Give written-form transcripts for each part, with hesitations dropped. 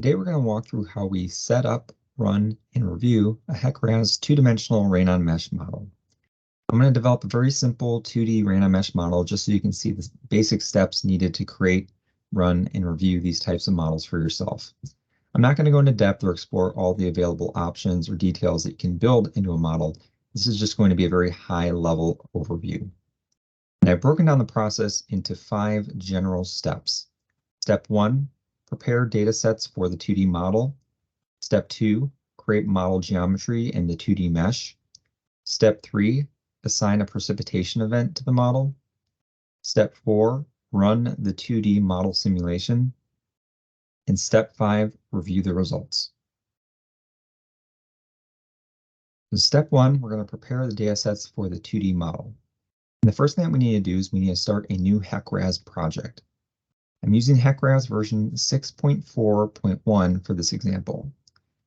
Today we're going to walk through how we set up, run, and review a HEC-RAS two-dimensional rain-on mesh model. I'm going to develop a very simple 2D rain-on mesh model just so you can see the basic steps needed to create, run, and review these types of models for yourself. I'm not going to go into depth or explore all the available options or details that you can build into a model. This is just going to be a very high-level overview. And I've broken down the process into 5 general steps. Step 1, prepare data sets for the 2D model. Step 2, create model geometry in the 2D mesh. Step 3, assign a precipitation event to the model. Step 4, run the 2D model simulation. And step 5, review the results. So step 1, we're going to prepare the data sets for the 2D model. And the first thing that we need to do is we need to start a new HEC-RAS project. I'm using HEC-RAS version 6.4.1 for this example.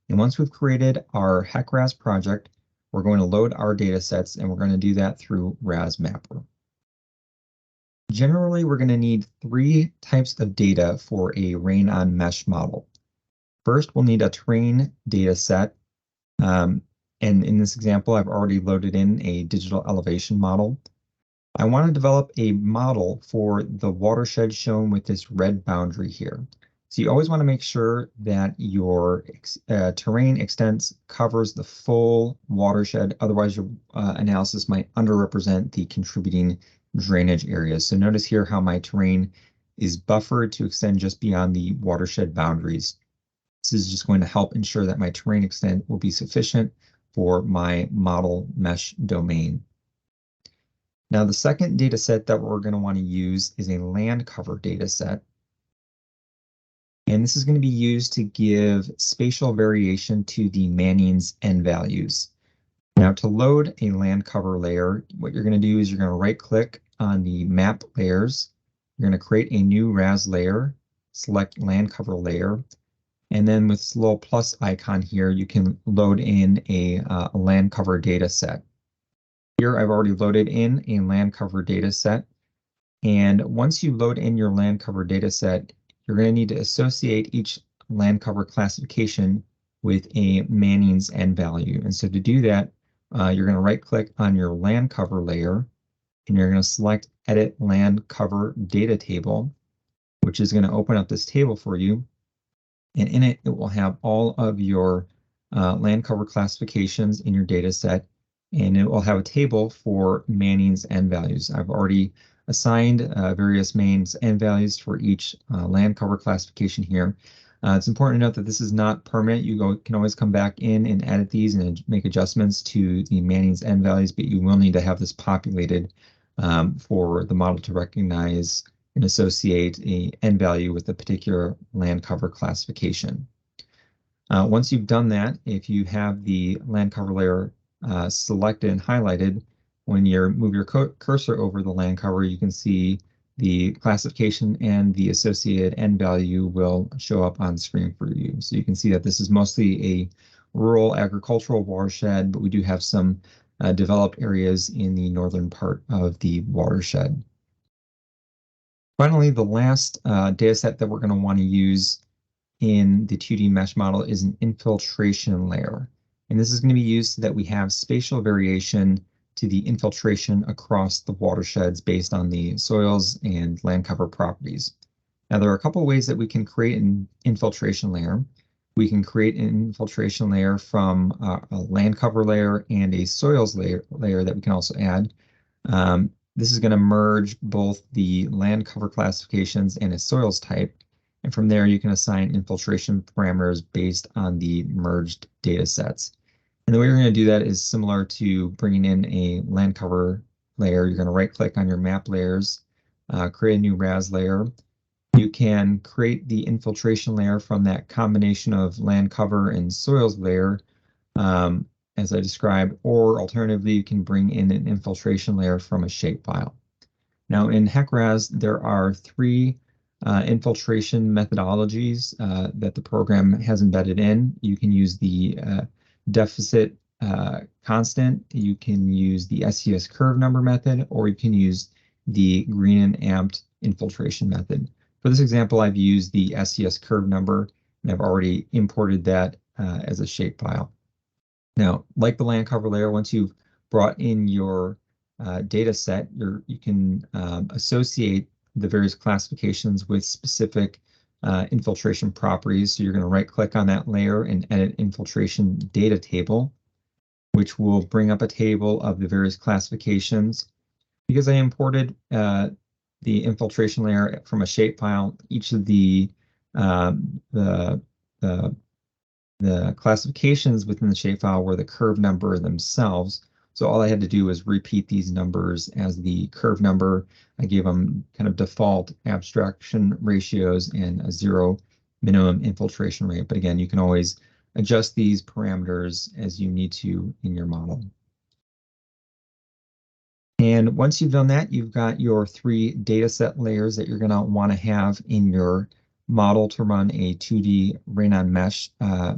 And once we've created our HEC-RAS project, we're going to load our data sets, and we're going to do that through RAS Mapper. Generally, we're going to need 3 types of data for a rain-on mesh model. First, we'll need a terrain data set. And in this example, I've already loaded in a digital elevation model. I want to develop a model for the watershed shown with this red boundary here. So you always want to make sure that your terrain extent covers the full watershed. Otherwise, your analysis might underrepresent the contributing drainage areas. So notice here how my terrain is buffered to extend just beyond the watershed boundaries. This is just going to help ensure that my terrain extent will be sufficient for my model mesh domain. Now, the second data set that we're going to want to use is a land cover data set. And this is going to be used to give spatial variation to the Manning's n values. Now, to load a land cover layer, what you're going to do is you're going to right-click on the map layers. You're going to create a new RAS layer, select land cover layer, and then with this little plus icon here, you can load in a land cover data set. Here, I've already loaded in a land cover data set. And once you load in your land cover data set, you're going to need to associate each land cover classification with a Manning's n value. And so to do that, you're going to right-click on your land cover layer, and you're going to select Edit Land Cover Data Table, which is going to open up this table for you. And in it, it will have all of your land cover classifications in your data set. And it will have a table for Manning's n values. I've already assigned various Manning's n values for each land cover classification here. It's important to note that this is not permanent. You can always come back in and edit these and make adjustments to the Manning's n values, but you will need to have this populated for the model to recognize and associate an n value with a particular land cover classification. Once you've done that, if you have the land cover layer selected and highlighted, when you move your cursor over the land cover, you can see the classification and the associated n value will show up on screen for you. So you can see that this is mostly a rural agricultural watershed, but we do have some developed areas in the northern part of the watershed. Finally, the last data set that we're going to want to use in the 2D mesh model is an infiltration layer. And this is going to be used so that we have spatial variation to the infiltration across the watersheds based on the soils and land cover properties. Now, there are a couple of ways that we can create an infiltration layer. We can create an infiltration layer from a land cover layer and a soils layer that we can also add. This is going to merge both the land cover classifications and a soils type. And from there, you can assign infiltration parameters based on the merged data sets. And the way you're going to do that is similar to bringing in a land cover layer. You're going to right-click on your map layers, create a new RAS layer. You can create the infiltration layer from that combination of land cover and soils layer, as I described, or alternatively, you can bring in an infiltration layer from a shapefile. Now, in HEC-RAS, there are 3 infiltration methodologies that the program has embedded in. You can use the deficit constant, you can use the SES curve number method, or you can use the green and amped infiltration method. For this example, I've used the SES curve number, and I've already imported that as a shapefile. Now, like the land cover layer, once you've brought in your data set, you can associate the various classifications with specific infiltration properties. So you're going to right-click on that layer and edit infiltration data table, which will bring up a table of the various classifications. Because I imported the infiltration layer from a shapefile, each of the classifications within the shapefile were the curve number themselves. So all I had to do was repeat these numbers as the curve number. I gave them kind of default abstraction ratios and a 0 minimum infiltration rate. But again, you can always adjust these parameters as you need to in your model. And once you've done that, you've got your 3 dataset layers that you're going to want to have in your model to run a 2D rain-on mesh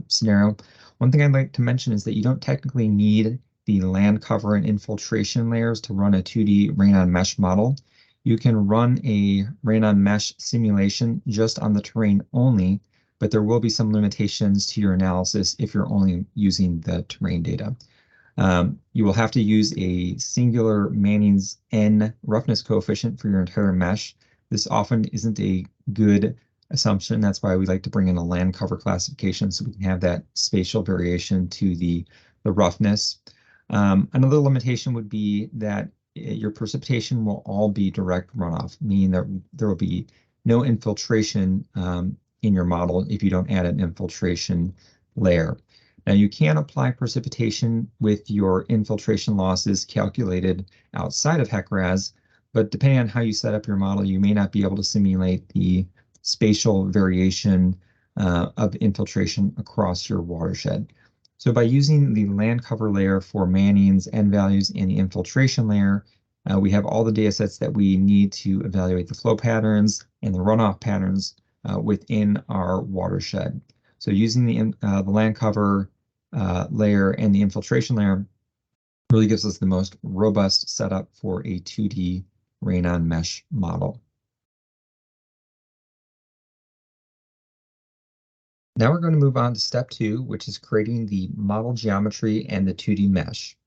scenario. One thing I'd like to mention is that you don't technically need the land cover and infiltration layers to run a 2D rain-on mesh model. You can run a rain-on mesh simulation just on the terrain only, but there will be some limitations to your analysis if you're only using the terrain data. You will have to use a singular Manning's N roughness coefficient for your entire mesh. This often isn't a good assumption. That's why we like to bring in a land cover classification so we can have that spatial variation to the roughness. Another limitation would be that your precipitation will all be direct runoff, meaning that there will be no infiltration in your model if you don't add an infiltration layer. Now you can apply precipitation with your infiltration losses calculated outside of HEC-RAS, but depending on how you set up your model, you may not be able to simulate the spatial variation of infiltration across your watershed. So by using the land cover layer for Manning's N values and the infiltration layer, we have all the data sets that we need to evaluate the flow patterns and the runoff patterns within our watershed. So using the land cover layer and the infiltration layer really gives us the most robust setup for a 2D rain-on mesh model. Now we're going to move on to step 2, which is creating the model geometry and the 2D mesh.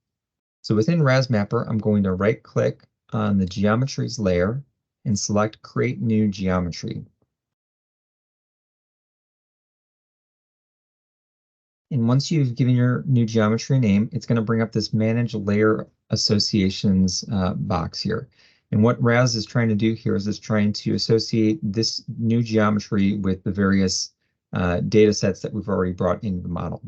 So within RASmapper, I'm going to right-click on the geometries layer and select Create New Geometry. And once you've given your new geometry name, it's going to bring up this Manage Layer Associations box here. And what RAS is trying to do here is it's trying to associate this new geometry with the various data sets that we've already brought into the model.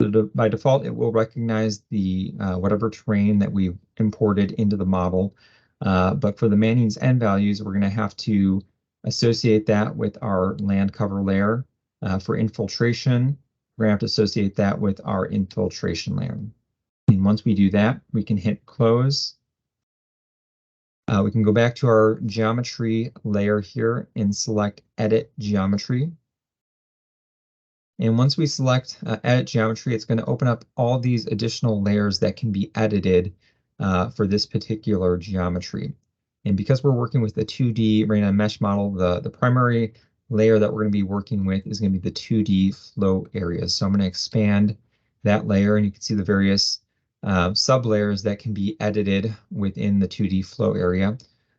So by default, it will recognize the whatever terrain that we've imported into the model. But for the Manning's N values, we're going to have to associate that with our land cover layer. For infiltration, we're going to have to associate that with our infiltration layer. And once we do that, we can hit close. We can go back to our geometry layer here and select Edit Geometry. And once we select Edit Geometry, it's going to open up all these additional layers that can be edited for this particular geometry. And because we're working with the 2D rain-on mesh model, the primary layer that we're going to be working with is going to be the 2D flow areas. So I'm going to expand that layer, and you can see the various sub-layers that can be edited within the 2D flow area.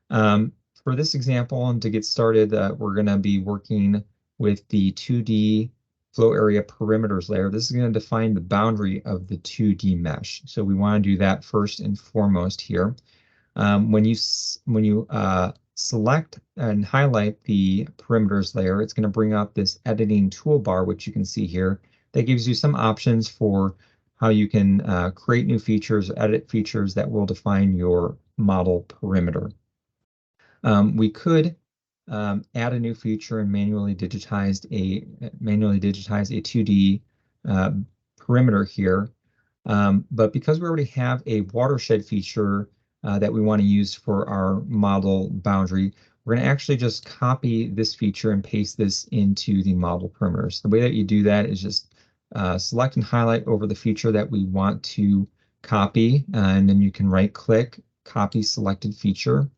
For this example, and to get started, we're going to be working with the 2D flow area perimeters layer. This is going to define the boundary of the 2D mesh. So we want to do that first and foremost here. When you select and highlight the perimeters layer, it's going to bring up this editing toolbar, which you can see here. That gives you some options for how you can create new features, edit features that will define your model perimeter. We could add a new feature and manually digitize a 2D perimeter here. But because we already have a watershed feature that we want to use for our model boundary, we're going to actually just copy this feature and paste this into the model perimeters. The way that you do that is just select and highlight over the feature that we want to copy, and then you can right-click, copy selected feature.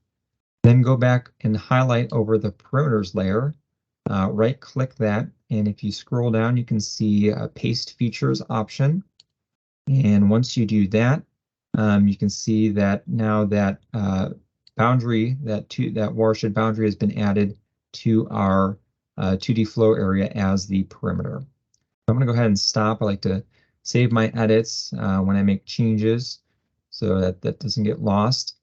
Then go back and highlight over the perimeters layer, right-click that, and if you scroll down, you can see a Paste Features option. And once you do that, you can see that now that boundary, that watershed boundary has been added to our 2D flow area as the perimeter. I'm going to go ahead and stop. I like to save my edits when I make changes so that that doesn't get lost.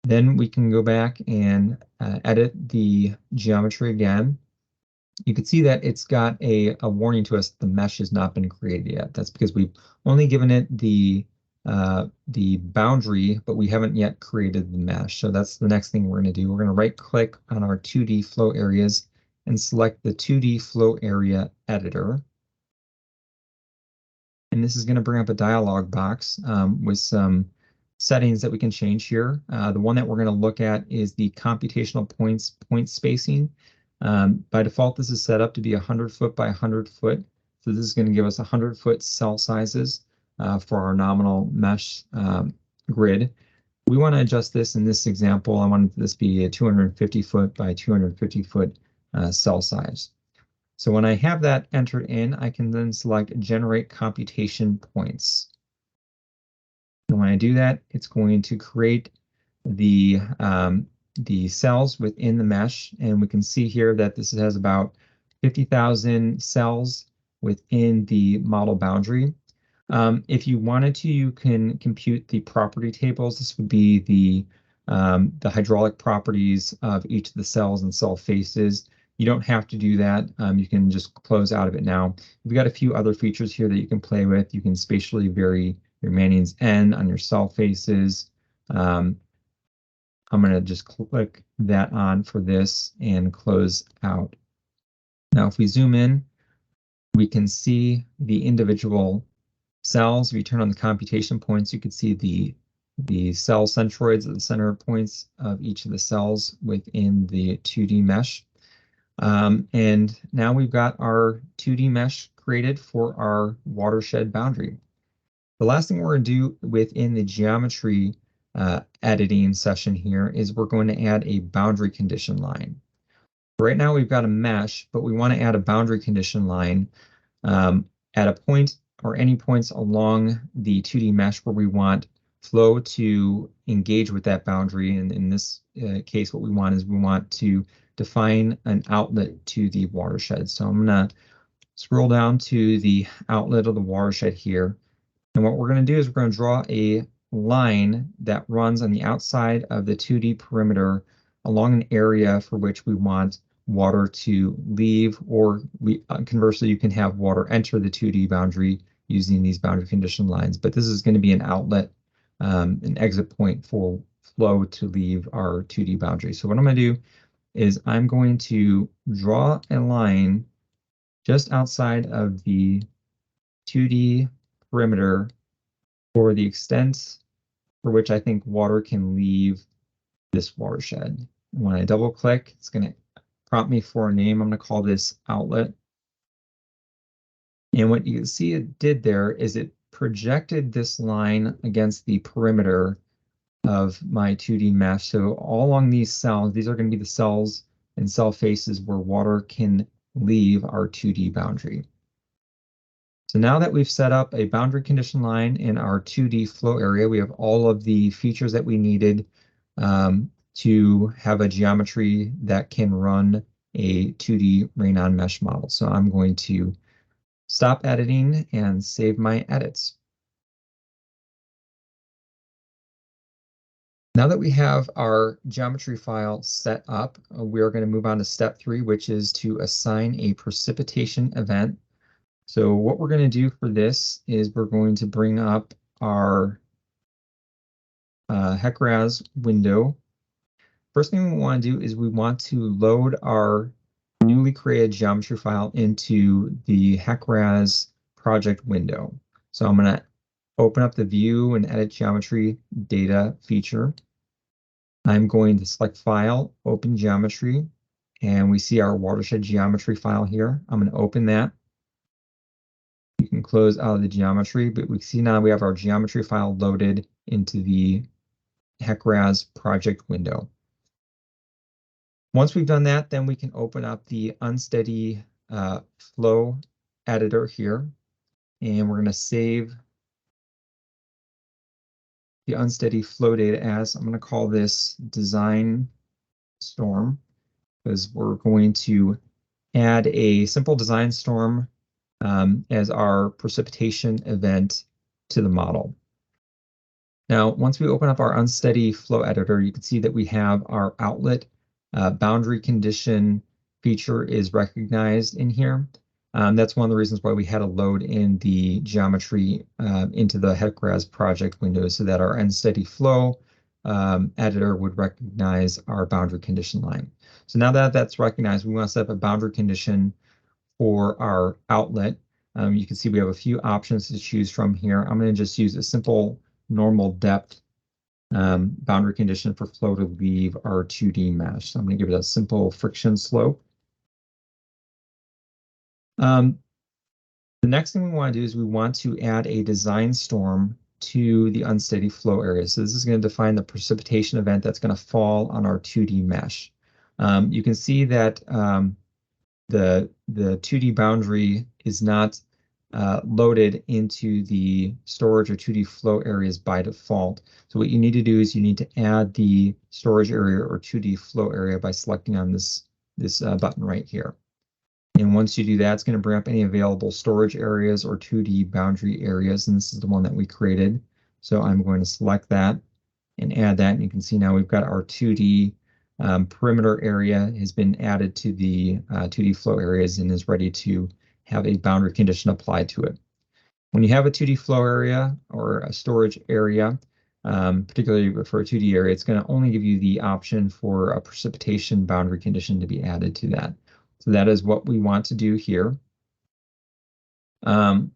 Then we can go back and edit the geometry again. You can see that it's got a warning to us that the mesh has not been created yet. That's because we've only given it the boundary, but we haven't yet created the mesh. So that's the next thing we're going to do. We're going to right-click on our 2D flow areas and select the 2D flow area editor. And this is going to bring up a dialog box with some settings that we can change here. The one that we're going to look at is the computational point spacing. By default, this is set up to be 100 foot by 100 foot. So this is going to give us 100-foot cell sizes for our nominal mesh grid. We want to adjust this in this example. I want this to be a 250-foot by 250-foot cell size. So when I have that entered in, I can then select Generate Computation Points. And when I do that, it's going to create the cells within the mesh, and we can see here that this has about 50,000 cells within the model boundary. If you wanted to, you can compute the property tables. This would be the hydraulic properties of each of the cells and cell faces. You don't have to do that. You can just close out of it now. We've got a few other features here that you can play with. You can spatially vary your Manning's N on your cell faces. I'm going to just click that on for this and close out. Now, if we zoom in, we can see the individual cells. If you turn on the computation points, you can see the cell centroids at the center points of each of the cells within the 2D mesh. And now we've got our 2D mesh created for our watershed boundary. The last thing we're going to do within the geometry editing session here is we're going to add a boundary condition line. Right now we've got a mesh, but we want to add a boundary condition line at a point or any points along the 2D mesh where we want flow to engage with that boundary. And in this case, what we want is we want to define an outlet to the watershed. So I'm going to scroll down to the outlet of the watershed here. And what we're going to do is we're going to draw a line that runs on the outside of the 2D perimeter along an area for which we want water to leave, or conversely, you can have water enter the 2D boundary using these boundary condition lines. But this is going to be an outlet, an exit point for flow to leave our 2D boundary. So what I'm going to do is I'm going to draw a line just outside of the 2D perimeter for the extent for which I think water can leave this watershed. When I double click, it's going to prompt me for a name. I'm going to call this outlet. And what you can see it did there is it projected this line against the perimeter of my 2D mesh. So all along these cells, these are going to be the cells and cell faces where water can leave our 2D boundary. So now that we've set up a boundary condition line in our 2D flow area, we have all of the features that we needed to have a geometry that can run a 2D rain-on mesh model. So I'm going to stop editing and save my edits. Now that we have our geometry file set up, we are going to move on to step 3, which is to assign a precipitation event. So what we're going to do for this is we're going to bring up our HEC-RAS window. First thing we want to do is we want to load our newly created geometry file into the HEC-RAS project window. So I'm going to open up the View and Edit Geometry Data feature. I'm going to select File, Open Geometry, and we see our watershed geometry file here. I'm going to open that. You can close out of the geometry, but we see now we have our geometry file loaded into the HEC-RAS project window. Once we've done that, then we can open up the unsteady flow editor here, and we're going to save the unsteady flow data as, I'm going to call this design storm, because we're going to add a simple design storm as our precipitation event to the model. Now, once we open up our unsteady flow editor, you can see that we have our outlet boundary condition feature is recognized in here. That's one of the reasons why we had to load in the geometry into the HEC-RAS project window so that our unsteady flow editor would recognize our boundary condition line. So now that that's recognized, we want to set up a boundary condition for our outlet. You can see we have a few options to choose from here. I'm going to just use a simple normal depth boundary condition for flow to leave our 2D mesh. So I'm going to give it a simple friction slope. The next thing we want to do is we want to add a design storm to the unsteady flow area. So this is going to define the precipitation event that's going to fall on our 2D mesh. You can see that the 2D boundary is not loaded into the storage or 2D flow areas by default. So what you need to do is you need to add the storage area or 2D flow area by selecting on this button right here. And once you do that, it's going to bring up any available storage areas or 2D boundary areas. And this is the one that we created. So I'm going to select that and add that. And you can see now we've got our 2D perimeter area has been added to the 2D flow areas and is ready to have a boundary condition applied to it. When you have a 2D flow area or a storage area, particularly for a 2D area, it's going to only give you the option for a precipitation boundary condition to be added to that. So that is what we want to do here. Before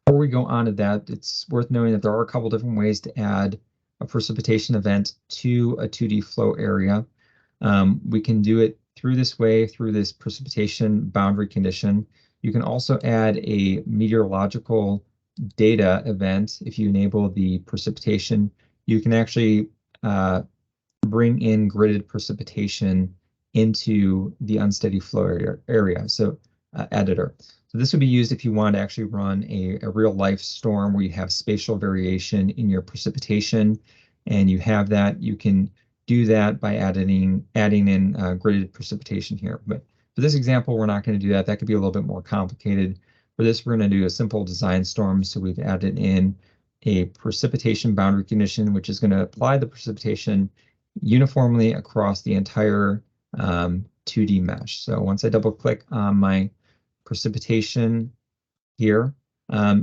we go on to that, it's worth knowing that there are a couple different ways to add a precipitation event to a 2D flow area. We can do it through this way, through this precipitation boundary condition. You can also add a meteorological data event. If you enable the precipitation, you can actually bring in gridded precipitation into the unsteady flow area, so editor. So this would be used if you want to actually run a real life storm where you have spatial variation in your precipitation, and you have that. You can do that by adding in gridded precipitation here. But for this example, we're not going to do that. That could be a little bit more complicated. For this, we're going to do a simple design storm. So we've added in a precipitation boundary condition, which is going to apply the precipitation uniformly across the entire 2D mesh. So once I double click on my precipitation here,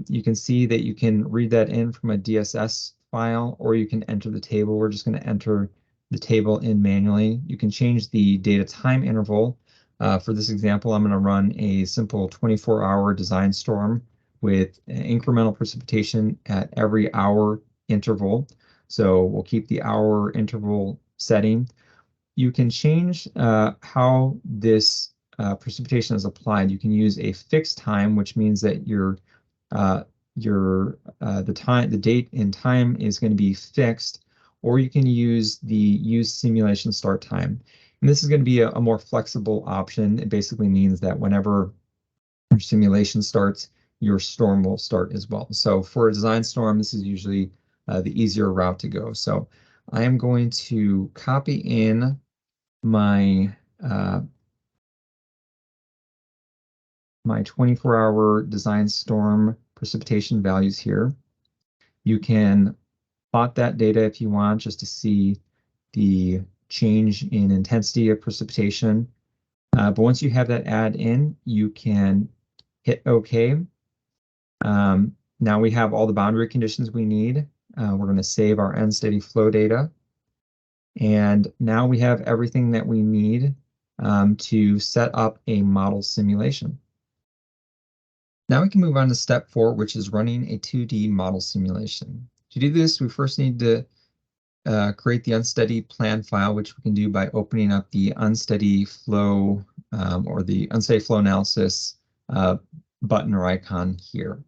you can see that you can read that in from a DSS file, or you can enter the table. We're just going to enter the table in manually. You can change the data time interval. For this example, I'm going to run a simple 24-hour design storm with incremental precipitation at every hour interval. So we'll keep the hour interval setting. You can change how this precipitation is applied. You can use a fixed time, which means that the date and time is going to be fixed, or you can use the use simulation start time. And this is going to be a more flexible option. It basically means that whenever your simulation starts, your storm will start as well. So for a design storm, this is usually the easier route to go. So I am going to copy in my 24-hour design storm precipitation values here. You can plot that data if you want, just to see the change in intensity of precipitation. But once you have that add in, you can hit OK. Now we have all the boundary conditions we need. We're going to save our unsteady flow data. And now we have everything that we need to set up a model simulation. Now we can move on to step 4, which is running a 2D model simulation. To do this, we first need to create the unsteady plan file, which we can do by opening up the unsteady flow or the unsteady flow analysis button or icon here.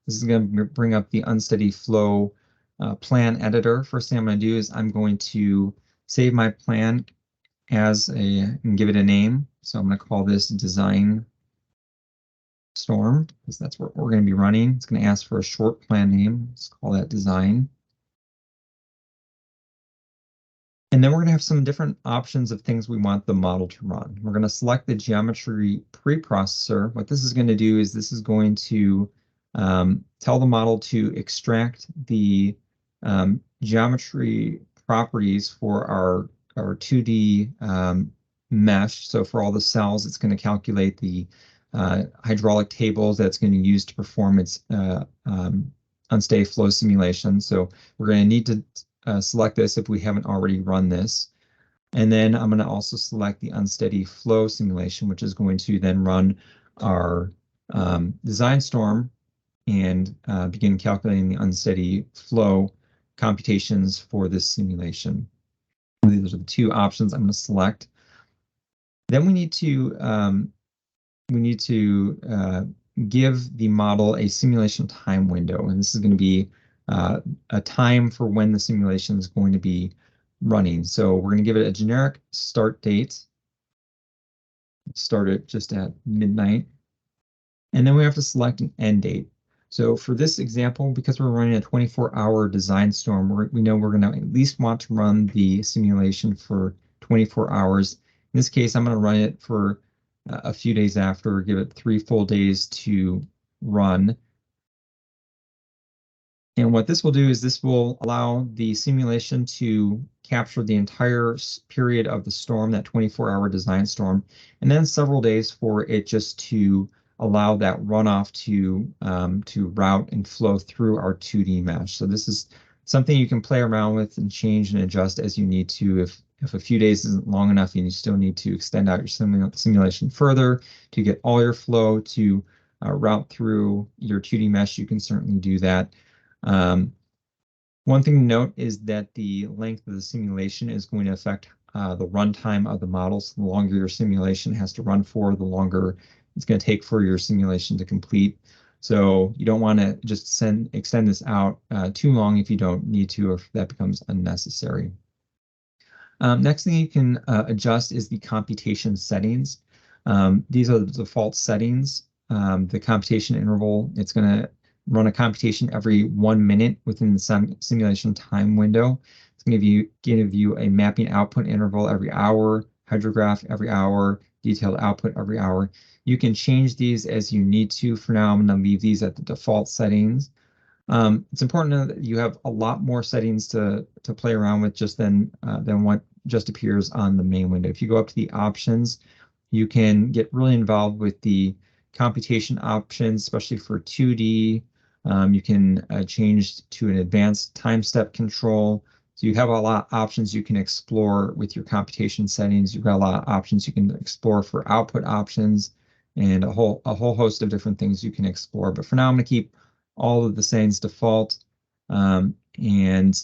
This is going to bring up the unsteady flow plan editor. First thing I'm going to do is I'm going to save my plan and give it a name. So I'm going to call this design storm, because that's what we're going to be running. It's going to ask for a short plan name. Let's call that design. And then we're going to have some different options of things we want the model to run. We're going to select the geometry preprocessor. What this is going to do is this is going to tell the model to extract the geometry properties for our 2D mesh. So for all the cells, it's going to calculate the hydraulic tables that's going to use to perform its unsteady flow simulation. So we're going to need to select this if we haven't already run this. And then I'm going to also select the unsteady flow simulation, which is going to then run our design storm and begin calculating the unsteady flow computations for this simulation. These are the two options I'm going to select. Then we need to give the model a simulation time window, and this is going to be a time for when the simulation is going to be running. So we're going to give it a generic start date. Start it just at midnight. And then we have to select an end date. So for this example, because we're running a 24-hour design storm, we know we're going to at least want to run the simulation for 24 hours. In this case, I'm going to run it for a few days after, give it 3 full days to run. And what this will do is this will allow the simulation to capture the entire period of the storm, that 24-hour design storm, and then several days for it just to allow that runoff to route and flow through our 2D mesh. So this is something you can play around with and change and adjust as you need to. If a few days isn't long enough and you still need to extend out your simulation further to get all your flow to route through your 2D mesh, you can certainly do that. One thing to note is that the length of the simulation is going to affect the runtime of the model. So the longer your simulation has to run for, the longer it's going to take for your simulation to complete. So you don't want to just extend this out too long if you don't need to, or if that becomes unnecessary. Next thing you can adjust is the computation settings. These are the default settings. The computation interval, it's going to run a computation every 1 minute within the simulation time window. It's going to give you a mapping output interval every hour, hydrograph every hour, detailed output every hour. You can change these as you need to. For now, I'm going to leave these at the default settings. It's important to know that you have a lot more settings to play around with just than what just appears on the main window. If you go up to the options, you can get really involved with the computation options, especially for 2D. You can change to an advanced time step control. So you have a lot of options you can explore with your computation settings. You've got a lot of options you can explore for output options, and a whole host of different things you can explore. But for now, I'm going to keep all of the settings default. And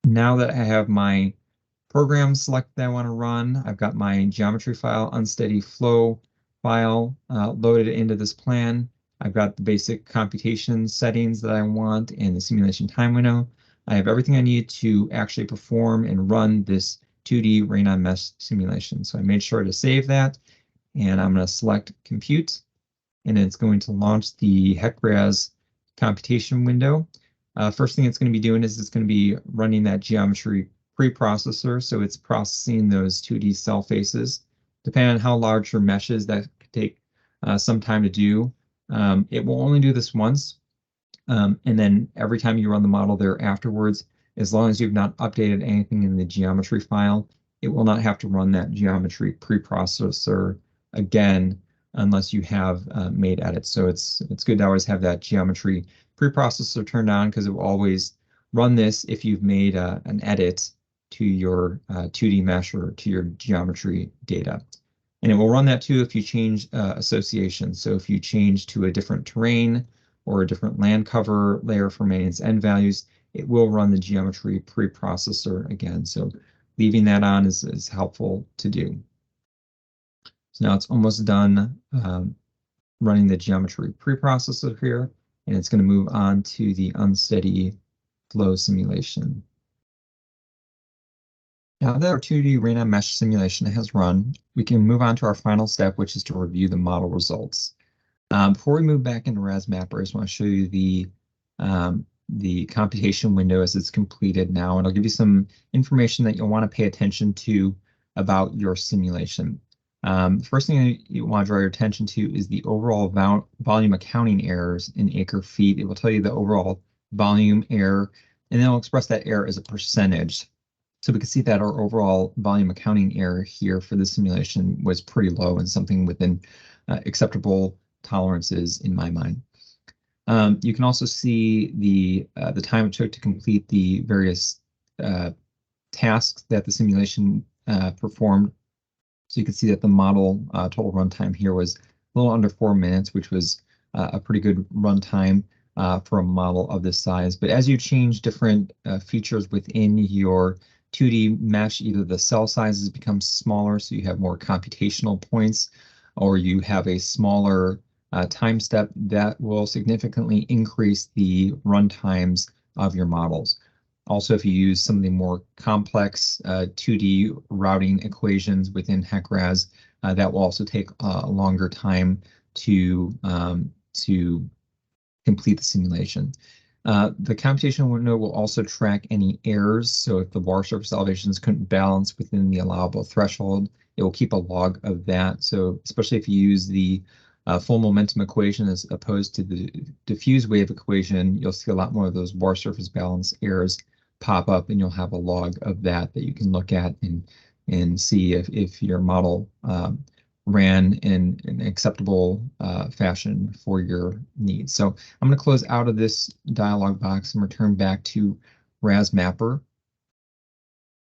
now that I have my program selected that I want to run, I've got my geometry file, unsteady flow file loaded into this plan. I've got the basic computation settings that I want and the simulation time window. I have everything I need to actually perform and run this 2D rain-on mesh simulation. So I made sure to save that, and I'm going to select compute, and it's going to launch the HEC-RAS computation window. First thing it's going to be doing is it's going to be running that geometry preprocessor. So it's processing those 2D cell faces. Depending on how large your mesh is, that could take some time to do. It will only do this once. And then every time you run the model there afterwards, as long as you've not updated anything in the geometry file, it will not have to run that geometry preprocessor again unless you have made edits. So it's good to always have that geometry preprocessor turned on, because it will always run this if you've made an edit to your 2D mesh or to your geometry data. And it will run that too if you change association. So if you change to a different terrain or a different land cover layer for maintenance end values, it will run the geometry preprocessor again. So leaving that on is helpful to do. So now it's almost done running the geometry preprocessor here, and it's going to move on to the unsteady flow simulation. Now that our 2D rain on mesh simulation has run, we can move on to our final step, which is to review the model results. Before we move back into RAS Mapper, I just want to show you the computation window as it's completed now, and I'll give you some information that you'll want to pay attention to about your simulation. The first thing you want to draw your attention to is the overall volume accounting errors in acre feet. It will tell you the overall volume error, and then it'll express that error as a percentage. So we can see that our overall volume accounting error here for the simulation was pretty low and something within acceptable tolerances in my mind. You can also see the time it took to complete the various tasks that the simulation performed. So you can see that the model total runtime here was a little under 4 minutes, which was a pretty good runtime for a model of this size. But as you change different features within your 2D mesh, either the cell sizes become smaller, so you have more computational points, or you have a smaller time step, that will significantly increase the run times of your models. Also, if you use some of the more complex 2D routing equations within HEC-RAS, that will also take a longer time to complete the simulation. The computation window will also track any errors. So if the water surface elevations couldn't balance within the allowable threshold, it will keep a log of that. So especially if you use the full momentum equation as opposed to the diffuse wave equation, you'll see a lot more of those water surface balance errors pop up, and you'll have a log of that you can look at and see if your model ran in an acceptable fashion for your needs. So I'm going to close out of this dialog box and return back to RAS Mapper.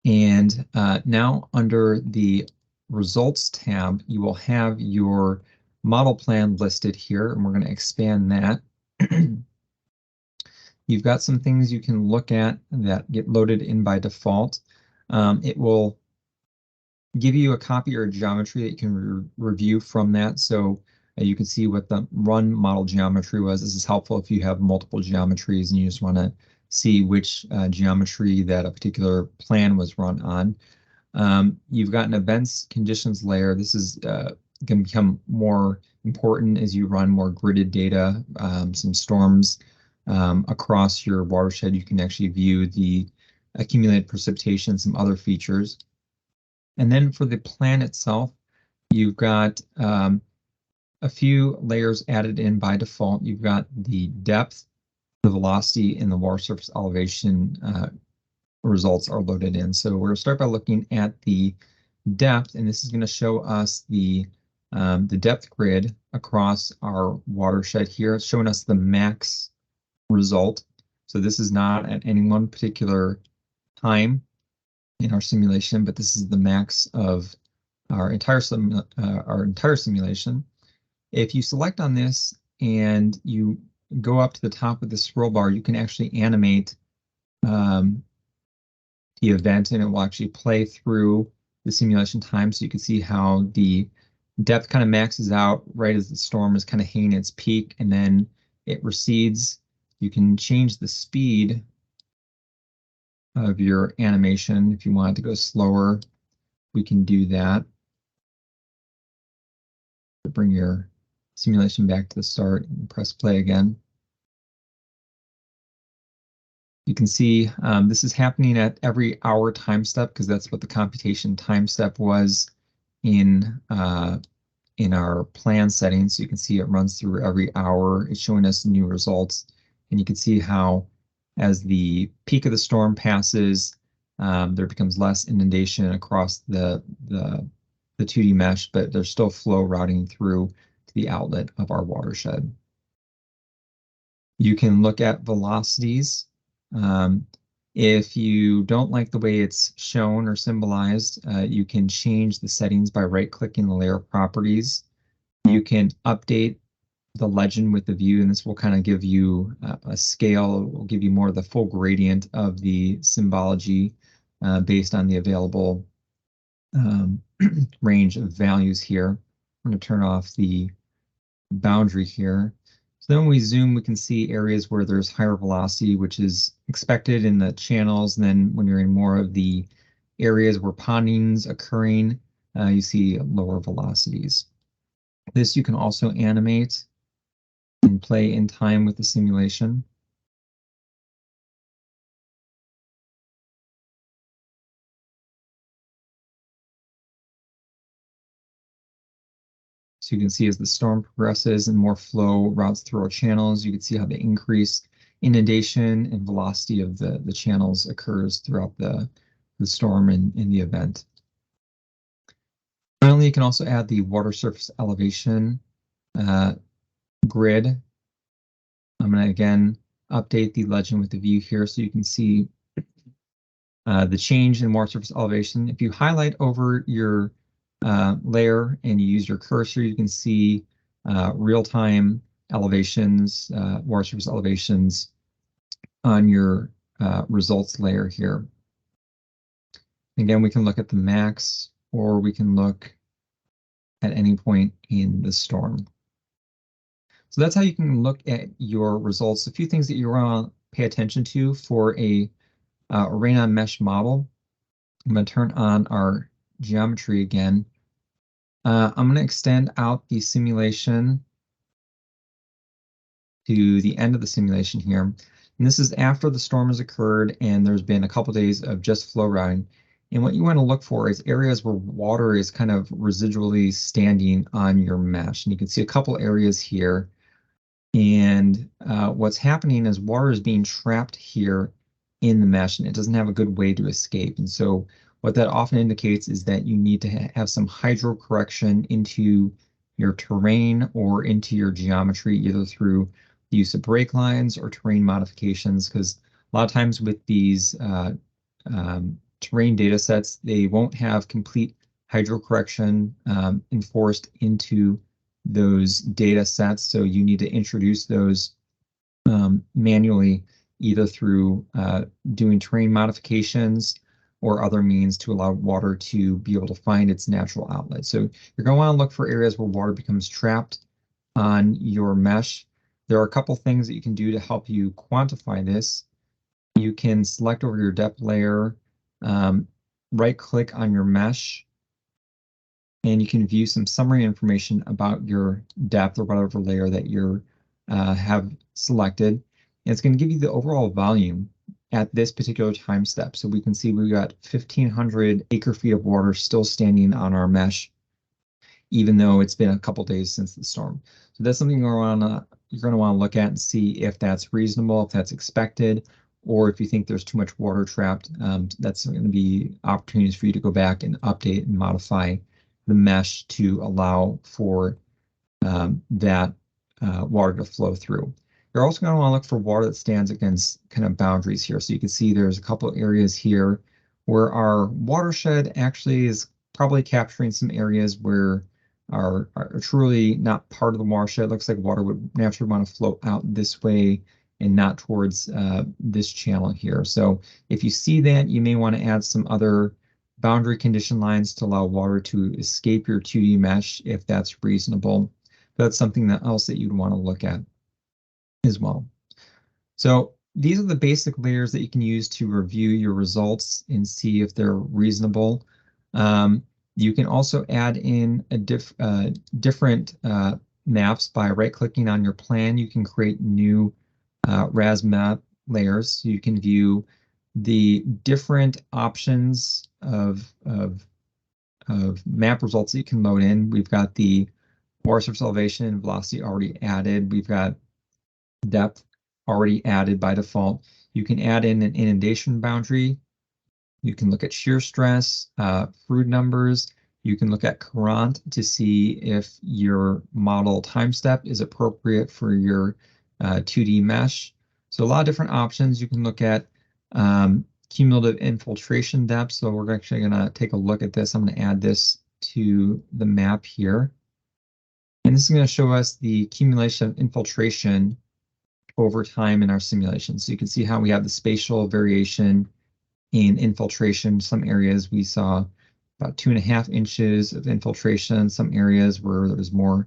And now under the Results tab, you will have your model plan listed here, and we're going to expand that. You've got some things you can look at that get loaded in by default. It will give you a copy or a geometry that you can review from that. So you can see what the run model geometry was. This is helpful if you have multiple geometries and you just want to see which geometry that a particular plan was run on. You've got an events conditions layer. This is going to become more important as you run more gridded data, some storms across your watershed. You can actually view the accumulated precipitation, some other features. And then for the plan itself, you've got a few layers added in by default. You've got the depth, the velocity, and the water surface elevation results are loaded in. So we're going to start by looking at the depth, and this is going to show us the depth grid across our watershed here. It's showing us the max result. So this is not at any one particular time in our simulation, but this is the max of our entire simulation. If you select on this and you go up to the top of the scroll bar, you can actually animate the event, and it will actually play through the simulation time, so you can see how the depth kind of maxes out right as the storm is kind of hitting its peak, and then it recedes. You can change the speed of your animation. If you want it to go slower, we can do that. Bring your simulation back to the start and press play again. You can see this is happening at every hour time step, because that's what the computation time step was in our plan settings. So you can see it runs through every hour. It's showing us new results, and you can see how as the peak of the storm passes, there becomes less inundation across the 2D mesh, but there's still flow routing through to the outlet of our watershed. You can look at velocities. If you don't like the way it's shown or symbolized, you can change the settings by right-clicking the layer properties. You can update the legend with the view, and this will kind of give you a scale. It will give you more of the full gradient of the symbology based on the available range of values here. I'm going to turn off the boundary here. So then when we zoom, we can see areas where there's higher velocity, which is expected in the channels. And then when you're in more of the areas where ponding's occurring, you see lower velocities. This you can also animate and play in time with the simulation. So you can see as the storm progresses and more flow routes through our channels, you can see how the increased inundation and velocity of the channels occurs throughout the storm and in the event. Finally, you can also add the water surface elevation grid. I'm going to again update the legend with the view here so you can see the change in water surface elevation. If you highlight over your layer and you use your cursor, you can see real-time elevations, water surface elevations on your results layer here. Again, we can look at the max, or we can look at any point in the storm. So that's how you can look at your results. A few things that you want to pay attention to for a rain on mesh model. I'm going to turn on our geometry again. I'm going to extend out the simulation to the end of the simulation here. And this is after the storm has occurred and there's been a couple days of just flow routing. And what you want to look for is areas where water is kind of residually standing on your mesh. And you can see a couple areas here. And what's happening is water is being trapped here in the mesh and it doesn't have a good way to escape. And so what that often indicates is that you need to have some hydro correction into your terrain or into your geometry, either through the use of break lines or terrain modifications, because a lot of times with these terrain data sets, they won't have complete hydro correction enforced into those data sets. So you need to introduce those manually, either through doing terrain modifications or other means to allow water to be able to find its natural outlet. So you're going to want to look for areas where water becomes trapped on your mesh. There are a couple things that you can do to help you quantify this. You can select over your depth layer, right-click on your mesh, and you can view some summary information about your depth or whatever layer that you have selected. And it's going to give you the overall volume at this particular time step. So we can see we've got 1,500 acre-feet of water still standing on our mesh, even though it's been a couple days since the storm. So that's something you're going to want to look at and see if that's reasonable, if that's expected, or if you think there's too much water trapped. That's going to be opportunities for you to go back and update and modify the mesh to allow for that water to flow through. You're also going to want to look for water that stands against kind of boundaries here. So you can see there's a couple of areas here where our watershed actually is probably capturing some areas where are truly not part of the watershed. It looks like water would naturally want to flow out this way and not towards this channel here. So if you see that, you may want to add some other boundary condition lines to allow water to escape your 2D mesh if that's reasonable. That's something else that you'd want to look at as well. So these are the basic layers that you can use to review your results and see if they're reasonable. You can also add in a different maps by right-clicking on your plan. You can create new HEC-RAS map layers. So you can view the different options of map results that you can load in. We've got the water surface elevation and velocity already added. We've got depth already added by default. You can add in an inundation boundary. You can look at shear stress, Froude numbers. You can look at current to see if your model time step is appropriate for your 2D mesh. So a lot of different options. You can look at cumulative infiltration depth. So we're actually going to take a look at this. I'm going to add this to the map here. And this is going to show us the accumulation of infiltration over time in our simulation. So you can see how we have the spatial variation in infiltration. Some areas we saw about 2.5 inches of infiltration. Some areas where there was more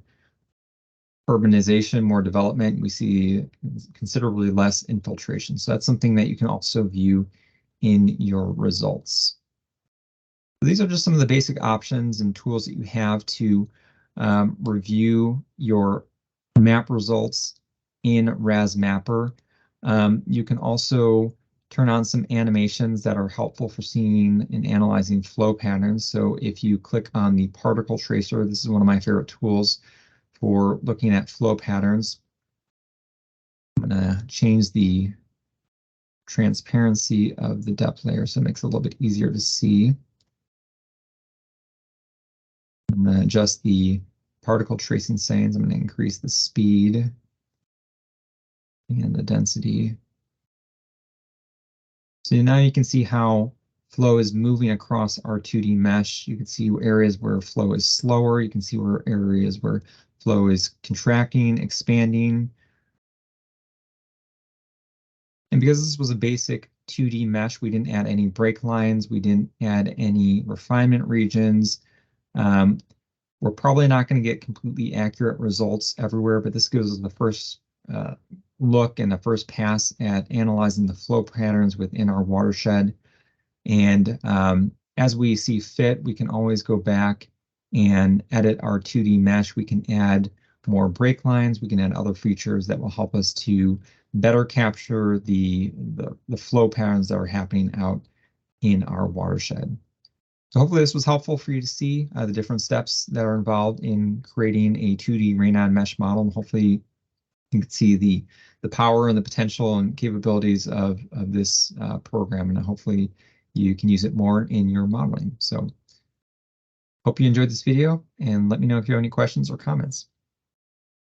urbanization, more development, we see considerably less infiltration. So that's something that you can also view in your results. So these are just some of the basic options and tools that you have to review your map results in RAS Mapper. You can also turn on some animations that are helpful for seeing and analyzing flow patterns. So if you click on the particle tracer, this is one of my favorite tools for looking at flow patterns. I'm going to change the transparency of the depth layer so it makes it a little bit easier to see. I'm going to adjust the particle tracing settings. I'm going to increase the speed and the density. So now you can see how flow is moving across our 2D mesh. You can see areas where flow is slower. You can see where areas where flow is contracting, expanding. And because this was a basic 2D mesh, we didn't add any break lines. We didn't add any refinement regions. We're probably not going to get completely accurate results everywhere, but this gives us the first look and the first pass at analyzing the flow patterns within our watershed. And as we see fit, we can always go back and edit our 2D mesh. We can add more break lines. We can add other features that will help us to better capture the flow patterns that are happening out in our watershed. So hopefully this was helpful for you to see the different steps that are involved in creating a 2D rain-on mesh model. And hopefully you can see the power and the potential and capabilities of this program, and hopefully you can use it more in your modeling. So hope you enjoyed this video, and let me know if you have any questions or comments.